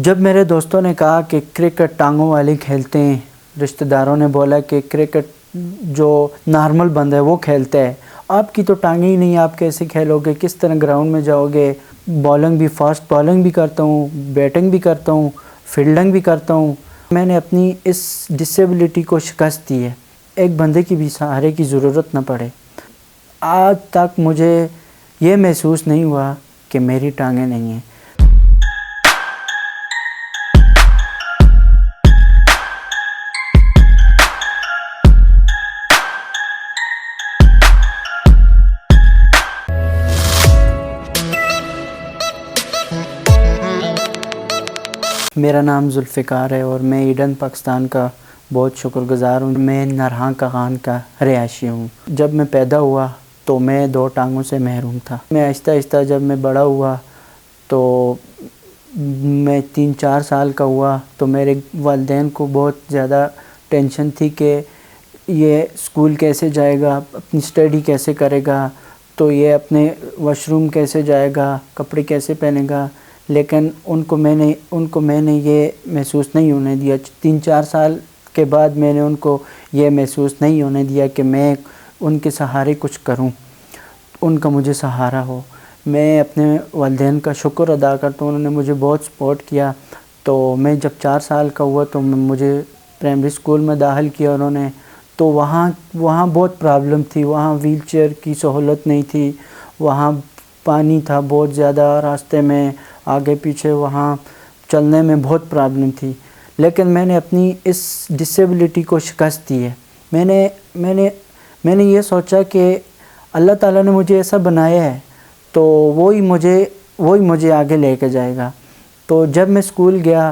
جب میرے دوستوں نے کہا کہ کرکٹ ٹانگوں والی کھیلتے ہیں، رشتہ داروں نے بولا کہ کرکٹ جو نارمل بندہ ہے وہ کھیلتا ہے، آپ کی تو ٹانگیں ہی نہیں، آپ کیسے کھیلو گے، کس طرح گراؤنڈ میں جاؤ گے؟ بالنگ بھی فاسٹ بالنگ بھی کرتا ہوں، بیٹنگ بھی کرتا ہوں، فیلڈنگ بھی کرتا ہوں۔ میں نے اپنی اس ڈسیبلٹی کو شکست دی ہے، ایک بندے کی بھی سہارے کی ضرورت نہ پڑے۔ آج تک مجھے یہ محسوس نہیں ہوا کہ میری ٹانگیں نہیں ہیں۔ میرا نام ذوالفقار ہے اور میں ایڈن پاکستان کا بہت شکر گزار ہوں۔ میں نرہان کغان کا رہائشی ہوں۔ جب میں پیدا ہوا تو میں 2 ٹانگوں سے محروم تھا۔ میں آہستہ آہستہ جب میں بڑا ہوا تو میں 3-4 سال کا ہوا تو میرے والدین کو بہت زیادہ ٹینشن تھی کہ یہ اسکول کیسے جائے گا، اپنی اسٹڈی کیسے کرے گا، تو یہ اپنے واش روم کیسے جائے گا، کپڑے کیسے پہنے گا۔ لیکن ان کو میں نے یہ محسوس نہیں ہونے دیا۔ 3-4 سال کے بعد میں نے ان کو یہ محسوس نہیں ہونے دیا کہ میں ان کے سہارے کچھ کروں، ان کا مجھے سہارا ہو۔ میں اپنے والدین کا شکر ادا کرتا ہوں، انہوں نے مجھے بہت سپورٹ کیا۔ تو میں جب 4 سال کا ہوا تو مجھے پرائمری اسکول میں داخل کیا انہوں نے، تو وہاں بہت پرابلم تھی، وہاں ویل چیئر کی سہولت نہیں تھی، وہاں پانی تھا بہت زیادہ راستے میں، آگے پیچھے وہاں چلنے میں بہت پرابلم تھی۔ لیکن میں نے اپنی اس ڈسیبلٹی کو شکست دی ہے۔ میں نے یہ سوچا کہ اللہ تعالیٰ نے مجھے ایسا بنایا ہے تو وہی مجھے آگے لے کے جائے گا۔ تو جب میں اسکول گیا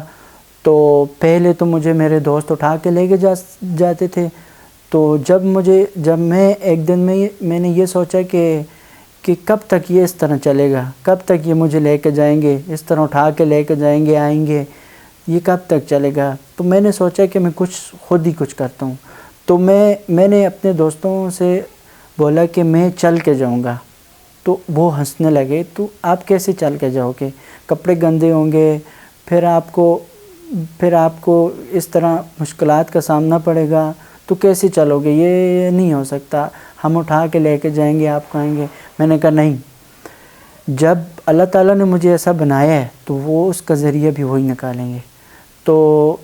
تو پہلے تو مجھے میرے دوست اٹھا کے لے کے جاتے تھے۔ تو جب میں ایک دن میں نے یہ سوچا کہ کب تک یہ اس طرح چلے گا، کب تک یہ مجھے لے کے جائیں گے، اس طرح اٹھا کے لے کے جائیں گے، آئیں گے، یہ کب تک چلے گا۔ تو میں نے سوچا کہ میں خود ہی کچھ کرتا ہوں۔ تو میں نے اپنے دوستوں سے بولا کہ میں چل کے جاؤں گا۔ تو وہ ہنسنے لگے، تو آپ کیسے چل کے جاؤ گے، کپڑے گندے ہوں گے، پھر آپ کو اس طرح مشکلات کا سامنا پڑے گا، تو کیسے چلو گے، یہ نہیں ہو سکتا، ہم اٹھا کے لے کے جائیں گے، آپ کہیں گے۔ میں نے کہا نہیں، جب اللہ تعالیٰ نے مجھے ایسا بنایا ہے تو وہ اس کا ذریعہ بھی وہی نکالیں گے۔ تو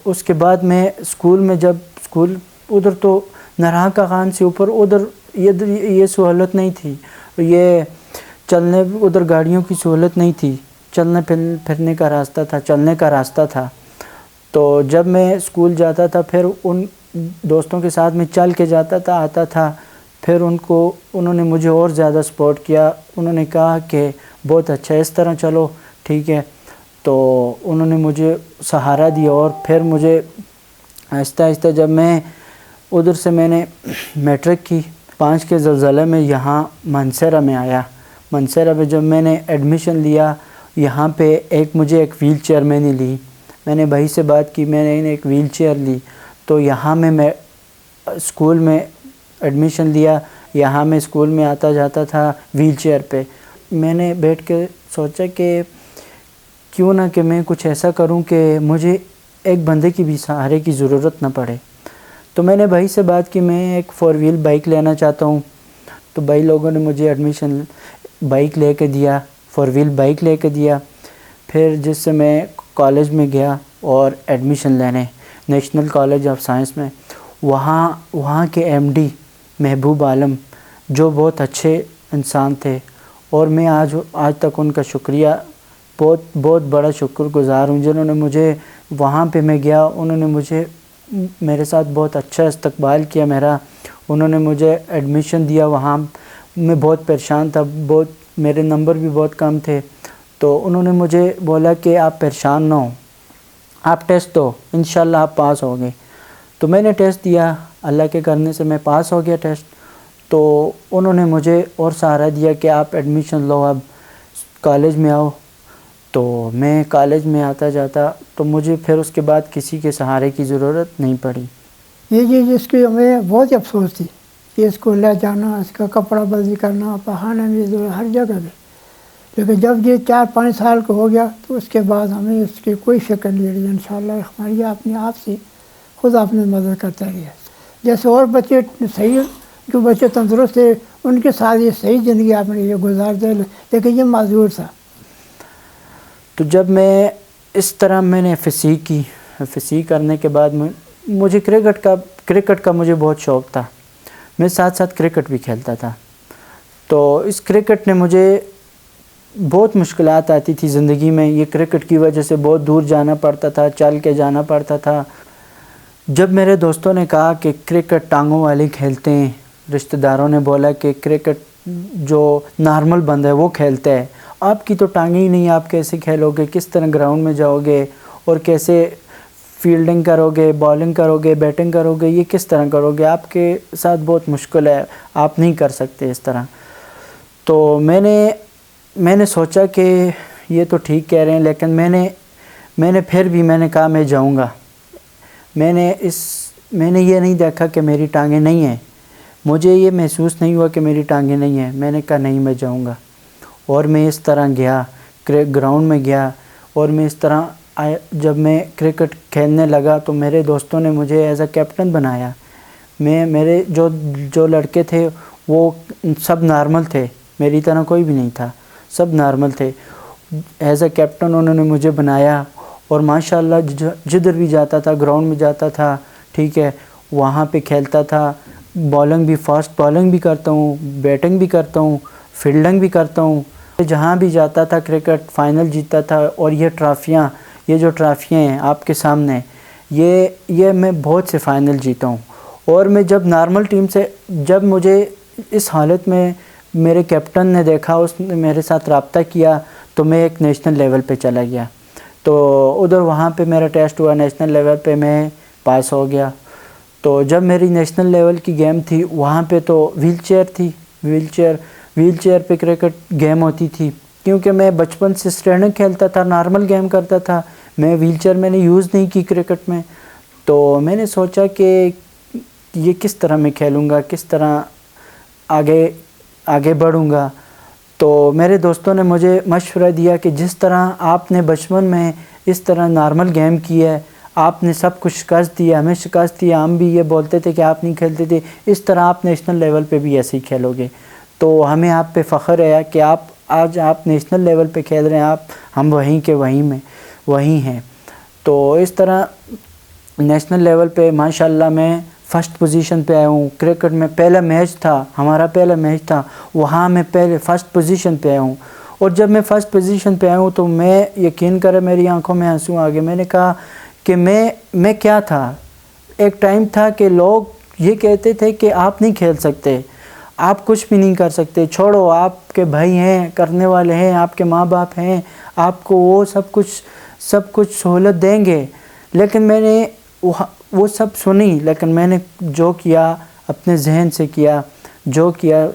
اس کے بعد میں جب اسکول ادھر تو نرہان کغان سے اوپر ادھر یہ سہولت نہیں تھی، یہ چلنے ادھر گاڑیوں کی سہولت نہیں تھی، چلنے پھرنے کا راستہ تھا، چلنے کا راستہ تھا۔ تو جب میں اسکول جاتا تھا پھر ان دوستوں کے ساتھ میں چل کے جاتا تھا، آتا تھا۔ پھر انہوں نے مجھے اور زیادہ سپورٹ کیا، انہوں نے کہا کہ بہت اچھا، اس طرح چلو، ٹھیک ہے۔ تو انہوں نے مجھے سہارا دیا اور پھر مجھے آہستہ آہستہ جب میں ادھر سے میں نے میٹرک کی 5 کے زلزلے میں یہاں مانسہرہ میں آیا۔ مانسہرہ میں جب میں نے ایڈمیشن لیا، یہاں پہ مجھے ایک ویل چیئر میں نے لی، میں نے بھائی سے بات کی، میں نے ایک ویل چیئر لی۔ تو یہاں میں اسکول میں ایڈمیشن لیا، یہاں میں اسکول میں آتا جاتا تھا ویل چیئر پہ۔ میں نے بیٹھ کے سوچا کہ کیوں نہ کہ میں کچھ ایسا کروں کہ مجھے ایک بندے کی بھی سہارے کی ضرورت نہ پڑے۔ تو میں نے بھائی سے بات کی، میں ایک 4 ویل بائک لینا چاہتا ہوں۔ تو بھائی لوگوں نے مجھے ایڈمیشن بائک لے کے دیا، 4 ویل بائک لے کے دیا۔ پھر جس سے میں کالج میں گیا اور ایڈمیشن لینے نیشنل کالج آف سائنس میں، وہاں کے ایم ڈی محبوب عالم جو بہت اچھے انسان تھے، اور میں آج تک ان کا شکریہ بہت بڑا شکر گزار ہوں، جنہوں نے مجھے وہاں پہ میں گیا، انہوں نے میرے ساتھ بہت اچھا استقبال کیا میرا، انہوں نے مجھے ایڈمیشن دیا۔ وہاں میں بہت پریشان تھا، میرے نمبر بھی بہت کم تھے، تو انہوں نے مجھے بولا کہ آپ پریشان نہ ہوں، آپ ٹیسٹ دو، انشاءاللہ آپ پاس ہوگے۔ تو میں نے ٹیسٹ دیا، اللہ کے کرنے سے میں پاس ہو گیا ٹیسٹ۔ تو انہوں نے مجھے اور سہارا دیا کہ آپ ایڈمیشن لو، اب کالج میں آؤ۔ تو میں کالج میں آتا جاتا، تو مجھے پھر اس کے بعد کسی کے سہارے کی ضرورت نہیں پڑی۔ یہ چیز اس کی ہمیں بہت افسوس تھی کہ اس کو لے جانا، اس کا کپڑا بدلی کرنا، پہانے بھی ہر جگہ پہ لیکن جب یہ 4-5 سال کا ہو گیا تو اس کے بعد ہمیں اس کی کوئی فکر نہیں رہی، انشاءاللہ ہماری اپنے آپ سے خود اپنے مدد کرتا رہا۔ جیسے اور بچے صحیح، جو بچے تندرست تھے ان کے ساتھ یہ صحیح زندگی آپ نے یہ گزارتے، لیکن یہ معذور تھا۔ تو جب میں اس طرح میں نے ایف ایس سی کرنے کے بعد مجھے کرکٹ کا مجھے بہت شوق تھا، میں ساتھ ساتھ کرکٹ بھی کھیلتا تھا۔ تو اس کرکٹ نے مجھے بہت مشکلات آتی تھی زندگی میں، یہ کرکٹ کی وجہ سے بہت دور جانا پڑتا تھا، چل کے جانا پڑتا تھا۔ جب میرے دوستوں نے کہا کہ کرکٹ ٹانگوں والے کھیلتے ہیں، رشتہ داروں نے بولا کہ کرکٹ جو نارمل بندہ ہے وہ کھیلتا ہے، آپ کی تو ٹانگیں ہی نہیں، آپ کیسے کھیلو گے، کس طرح گراؤنڈ میں جاؤ گے اور کیسے فیلڈنگ کرو گے، بالنگ کرو گے، بیٹنگ کرو گے، یہ کس طرح کرو گے، آپ کے ساتھ بہت مشکل ہے، آپ نہیں کر سکتے اس طرح۔ تو میں نے سوچا کہ یہ تو ٹھیک کہہ رہے ہیں، لیکن میں نے پھر بھی میں نے کہا میں جاؤں گا۔ میں نے یہ نہیں دیکھا کہ میری ٹانگیں نہیں ہیں، مجھے یہ محسوس نہیں ہوا کہ میری ٹانگیں نہیں ہیں، میں نے کہا نہیں میں جاؤں گا۔ اور میں اس طرح گیا، گراؤنڈ میں گیا، اور میں اس طرح جب میں کرکٹ کھیلنے لگا تو میرے دوستوں نے مجھے ایز اے کیپٹن بنایا۔ میرے جو لڑکے تھے وہ سب نارمل تھے، میری طرح کوئی بھی نہیں تھا، سب نارمل تھے۔ ایز اے کیپٹن انہوں نے مجھے بنایا، اور ماشاءاللہ جدھر بھی جاتا تھا، گراؤنڈ میں جاتا تھا، ٹھیک ہے، وہاں پہ کھیلتا تھا، بالنگ بھی، فاسٹ بالنگ بھی کرتا ہوں، بیٹنگ بھی کرتا ہوں، فیلڈنگ بھی کرتا ہوں۔ جہاں بھی جاتا تھا کرکٹ فائنل جیتا تھا۔ اور یہ جو ٹرافیاں ہیں آپ کے سامنے، یہ میں بہت سے فائنل جیتا ہوں۔ اور میں جب نارمل ٹیم سے، جب مجھے اس حالت میں میرے کیپٹن نے دیکھا، اس نے میرے ساتھ رابطہ کیا، تو میں ایک نیشنل لیول پہ چلا گیا۔ تو وہاں پہ میرا ٹیسٹ ہوا، نیشنل لیول پہ میں پاس ہو گیا۔ تو جب میری نیشنل لیول کی گیم تھی وہاں پہ تو ویل چیئر تھی، ویل چیئر پہ کرکٹ گیم ہوتی تھی، کیونکہ میں بچپن سے اسٹینڈنگ کھیلتا تھا، نارمل گیم کرتا تھا، میں ویل چیئر میں نے یوز نہیں کی کرکٹ میں۔ تو میں نے سوچا کہ یہ کس طرح میں کھیلوں گا، کس طرح آگے بڑھوں گا۔ تو میرے دوستوں نے مجھے مشورہ دیا کہ جس طرح آپ نے بچپن میں اس طرح نارمل گیم کی ہے، آپ نے سب کچھ شکست دیا، ہمیں شکست دیا، ہم بھی یہ بولتے تھے کہ آپ نہیں کھیلتے تھے، اس طرح آپ نیشنل لیول پہ بھی ایسے ہی کھیلو گے، تو ہمیں آپ پہ فخر ہے کہ آج آپ نیشنل لیول پہ کھیل رہے ہیں، ہم وہیں کے وہیں ہیں۔ تو اس طرح نیشنل لیول پہ ماشاءاللہ میں فرسٹ پوزیشن پہ آیا ہوں۔ کرکٹ میں ہمارا پہلا میچ تھا، وہاں میں پہلے فرسٹ پوزیشن پہ آیا ہوں۔ اور جب میں فرسٹ پوزیشن پہ آیا ہوں تو میں یقین کرے میری آنکھوں میں آنسو آ گئے۔ میں نے کہا کہ میں کیا تھا۔ ایک ٹائم تھا کہ لوگ یہ کہتے تھے کہ آپ نہیں کھیل سکتے، آپ کچھ بھی نہیں کر سکتے، چھوڑو، آپ کے بھائی ہیں، کرنے والے ہیں، آپ کے ماں باپ ہیں، آپ کو وہ سب کچھ سہولت دیں گے۔ لیکن میں نے وہ سب سنی، لیکن میں نے جو کیا اپنے ذہن سے کیا،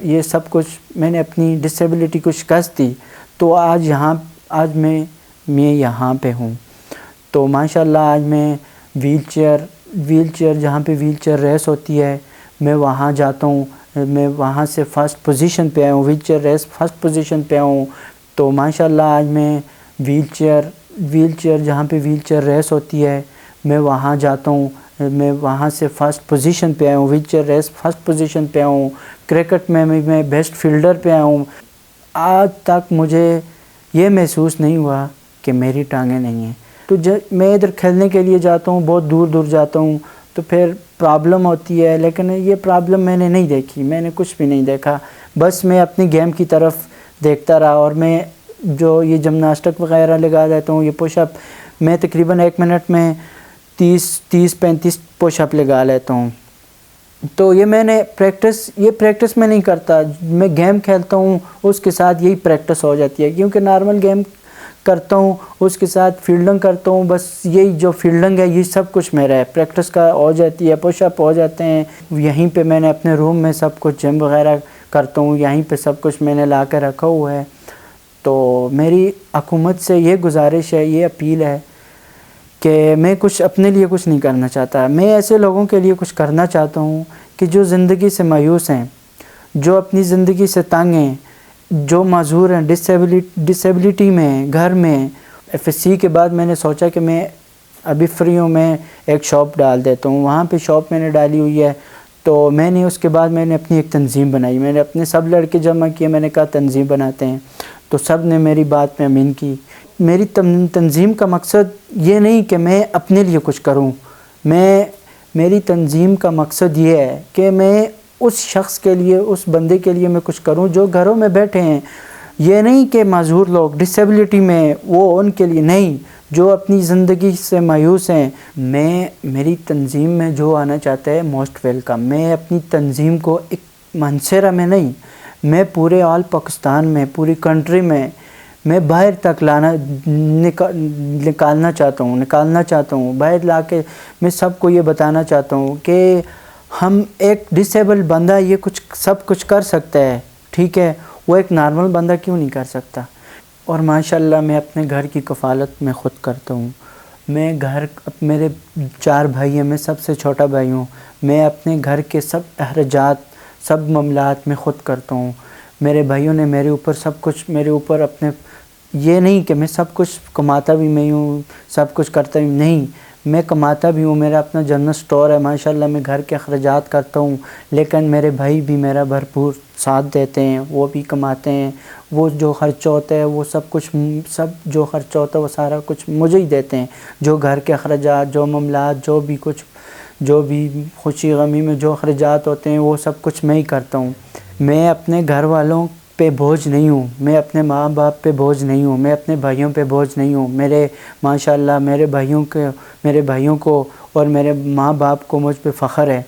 یہ سب کچھ میں نے اپنی ڈسیبلٹی کو شکست دی، تو آج میں یہاں پہ ہوں۔ تو ماشاءاللہ آج میں ویل چیئر جہاں پہ ویل چیئر ریس ہوتی ہے میں وہاں جاتا ہوں، میں وہاں سے فرسٹ پوزیشن پہ آیا ہوں، wheelchair race first position پہ آیا ہوں۔ تو ماشاءاللہ آج میں ویل چیئر جہاں پہ ویل چیئر ریس ہوتی ہے میں وہاں جاتا ہوں، میں وہاں سے فرسٹ پوزیشن پہ آیا ہوں، wheelchair race first position پہ آیا ہوں۔ کرکٹ میں بیسٹ فیلڈر پہ آیا ہوں۔ آج تک مجھے یہ محسوس نہیں ہوا کہ میری ٹانگیں نہیں ہیں۔ تو میں ادھر کھیلنے کے لیے جاتا ہوں، بہت دور جاتا ہوں، تو پھر پرابلم ہوتی ہے، لیکن یہ پرابلم میں نے نہیں دیکھی، میں نے کچھ بھی نہیں دیکھا، بس میں اپنی گیم کی طرف دیکھتا رہا۔ اور میں جو یہ جمناسٹک وغیرہ لگا دیتا ہوں، یہ پش اپ، میں تقریباً 1 منٹ میں 30-35 پش اپ لگا لیتا ہوں۔ تو یہ پریکٹس میں نہیں کرتا، میں گیم کھیلتا ہوں اس کے ساتھ یہی پریکٹس ہو جاتی ہے، کیونکہ نارمل گیم کرتا ہوں اس کے ساتھ فیلڈنگ کرتا ہوں، بس یہی جو فیلڈنگ ہے یہ سب کچھ میرا ہے، پریکٹس کا ہو جاتی ہے، پش اپ ہو جاتے ہیں۔ یہیں پہ میں نے اپنے روم میں سب کچھ جم وغیرہ کرتا ہوں، یہیں پہ سب کچھ میں نے لا کے رکھا ہوا ہے۔ تو میری حکومت سے یہ گزارش ہے، یہ اپیل ہے کہ میں اپنے لیے کچھ نہیں کرنا چاہتا، میں ایسے لوگوں کے لیے کچھ کرنا چاہتا ہوں کہ جو زندگی سے مایوس ہیں، جو اپنی زندگی سے تنگ ہیں، جو معذور ہیں ڈسیبلٹی میں گھر میں، FSC کے بعد میں نے سوچا کہ میں ابھی فری ہوں، میں ایک شاپ ڈال دیتا ہوں. وہاں پہ شاپ میں نے ڈالی ہوئی ہے. تو میں نے اس کے بعد میں نے اپنی ایک تنظیم بنائی. میں نے اپنے سب لڑکے جمع کیے، میں نے کہا تنظیم بناتے ہیں. تو سب نے میری بات میں امین کی. میری تنظیم کا مقصد یہ نہیں کہ میں اپنے لیے کچھ کروں، میری تنظیم کا مقصد یہ ہے کہ میں اس شخص کے لیے، اس بندے کے لیے میں کچھ کروں جو گھروں میں بیٹھے ہیں. یہ نہیں کہ معذور لوگ ڈسیبلٹی میں، وہ ان کے لیے نہیں، جو اپنی زندگی سے مایوس ہیں. میری تنظیم میں جو آنا چاہتا ہے موسٹ ویلکم. میں اپنی تنظیم کو ایک منصرہ میں نہیں، میں پورے آل پاکستان میں، پوری کنٹری میں باہر تک نکالنا چاہتا ہوں. باہر لا کے میں سب کو یہ بتانا چاہتا ہوں کہ ہم ایک ڈسیبل بندہ یہ سب کچھ کر سکتا ہے، ٹھیک ہے، وہ ایک نارمل بندہ کیوں نہیں کر سکتا. اور ماشاءاللہ میں اپنے گھر کی کفالت میں خود کرتا ہوں. میرے 4 بھائی ہیں، میں سب سے چھوٹا بھائی ہوں. میں اپنے گھر کے سب اخراجات، سب معاملات میں خود کرتا ہوں. میرے بھائیوں نے میرے اوپر اپنے، یہ نہیں کہ میں سب کچھ کماتا بھی میں ہوں، سب کچھ کرتا بھی نہیں. میں کماتا بھی ہوں، میرا اپنا جنرل سٹور ہے ماشاءاللہ، میں گھر کے اخراجات کرتا ہوں. لیکن میرے بھائی بھی میرا بھرپور ساتھ دیتے ہیں، وہ بھی کماتے ہیں. وہ جو خرچ ہوتا ہے وہ جو خرچ ہوتا ہے وہ سارا کچھ مجھے ہی دیتے ہیں. جو گھر کے اخراجات، جو معاملات، جو بھی خوشی غمی میں جو اخراجات ہوتے ہیں وہ سب کچھ میں ہی کرتا ہوں. میں اپنے گھر والوں پہ بوجھ نہیں ہوں، میں اپنے ماں باپ پہ بوجھ نہیں ہوں، میں اپنے بھائیوں پہ بوجھ نہیں ہوں. ماشاءاللہ میرے بھائیوں کو اور میرے ماں باپ کو مجھ پہ فخر ہے.